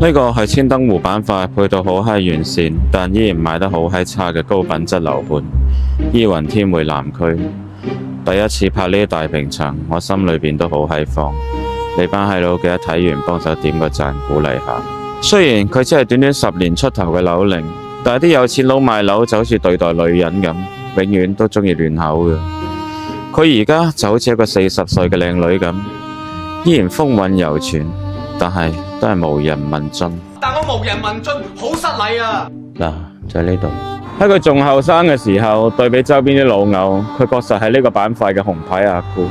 呢個係千燈湖板塊配套好閪完善，但依然賣得好閪差嘅高品質樓盤。依雲天匯南區，第一次拍呢啲大平層，我心裏邊都好閪慌。你班閪佬記得睇完幫手點個讚鼓勵下。雖然佢只係短短10年出頭嘅樓齡，但係啲有錢佬賣樓就好似對待女人咁，永遠都中意亂口嘅。佢而家就好似一個40歲嘅靚女咁，依然風韻猶存，但係都係無人問津。但我無人問津，好失禮啊！嗱，就喺呢度。喺佢仲後生嘅時候，對比周邊啲老牛，佢確實係呢個板塊嘅紅牌阿姑。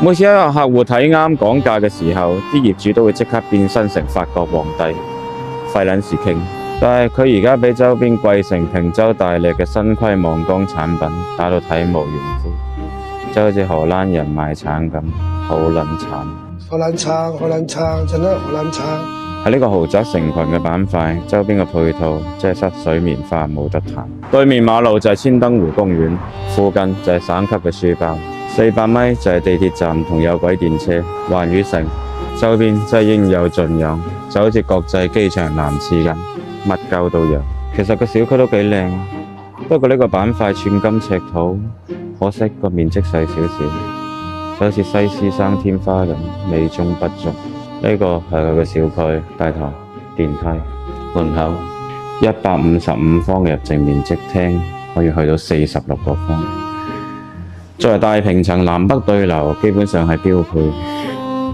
每次一個客戶睇啱講價嘅時候，啲業主都會即刻變身成法國皇帝，費撚事傾。但係佢而家俾周邊貴城、平洲、大瀝嘅新規望江產品打到體無完膚，就好似荷蘭人賣橙咁，好撚慘。荷蘭橙，真係荷蘭橙。喺呢個豪宅成群嘅板塊，周邊嘅配套即係濕水棉花冇得彈。對面馬路就係千燈湖公園，附近就係省級嘅書包，400米就係地鐵站同有軌電車。環宇城周邊真係應有盡有，就好似國際機場南廁咁，乜鳩都有。其實個小區都幾靚，不過呢個板塊寸金尺土，可惜個面積細少少，就好似西施生天花咁，美中不足。呢個係佢嘅小區，大堂、電梯、門口，155方嘅入靜面積，廳可以去到46個方。作為大平層南北對流，基本上係標配。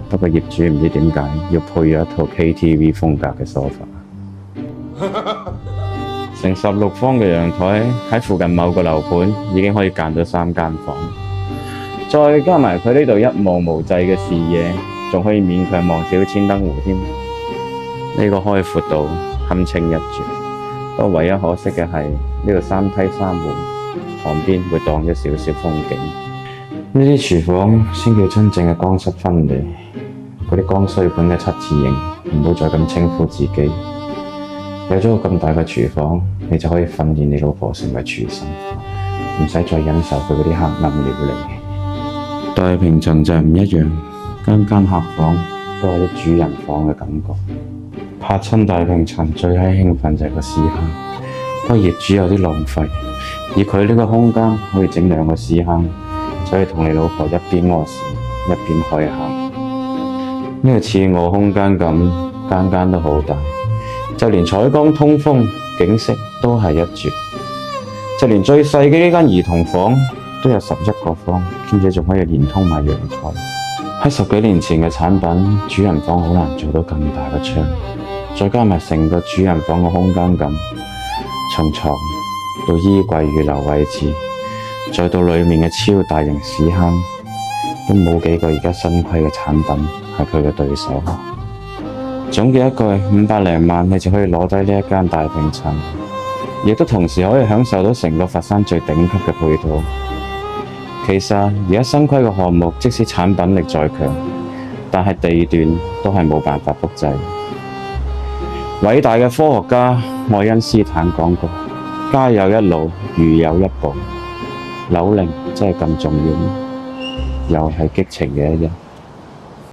不過業主唔知點解要配咗一套 KTV 風格嘅梳化。成16方嘅陽台喺附近某個樓盤已經可以間到3間房，再加埋佢呢度一望無際嘅視野，仲可以勉強望小千燈湖添。呢個開闊度堪稱一絕。不過唯一可惜嘅係呢度3梯3門，旁邊會擋咗少少風景。呢啲廚房先叫真正嘅乾濕分離。嗰啲剛需款嘅7字形，唔好再咁稱呼自己。有咗個咁大嘅廚房，你就可以訓練你老婆成為廚神，唔使再忍受佢嗰啲黑暗料理。大平層就唔一樣，間間客房都有啲主人房嘅感覺。拍親大平層最閪興奮就係個屎坑，不過業主有啲浪費，而佢呢個空間可以整2個屎坑，就可以同你老婆一邊屙屎一邊開坑。呢個次臥空間咁，間間都好大，就連採光、通風、景色都係一絕。就連最細嘅呢間兒童房都有11個方，兼且仲可以連通埋陽台。喺10幾年前嘅產品，主人房好難做到咁大嘅窗，再加埋成個主人房嘅空間感，從床到衣櫃預留位置，再到裡面嘅超大型屎坑，都冇幾個而家新規嘅產品係佢嘅對手。總結一句，500零萬你就可以攞低呢一間大平層，亦都同時可以享受到成個佛山最頂級嘅配套。其實而家新規嘅項目，即使產品力再強，但係地段都係冇辦法複製。偉大嘅科學家愛因斯坦講過：家有一老，如有一寶。樓齡真係咁重要咩？又係激情嘅一日。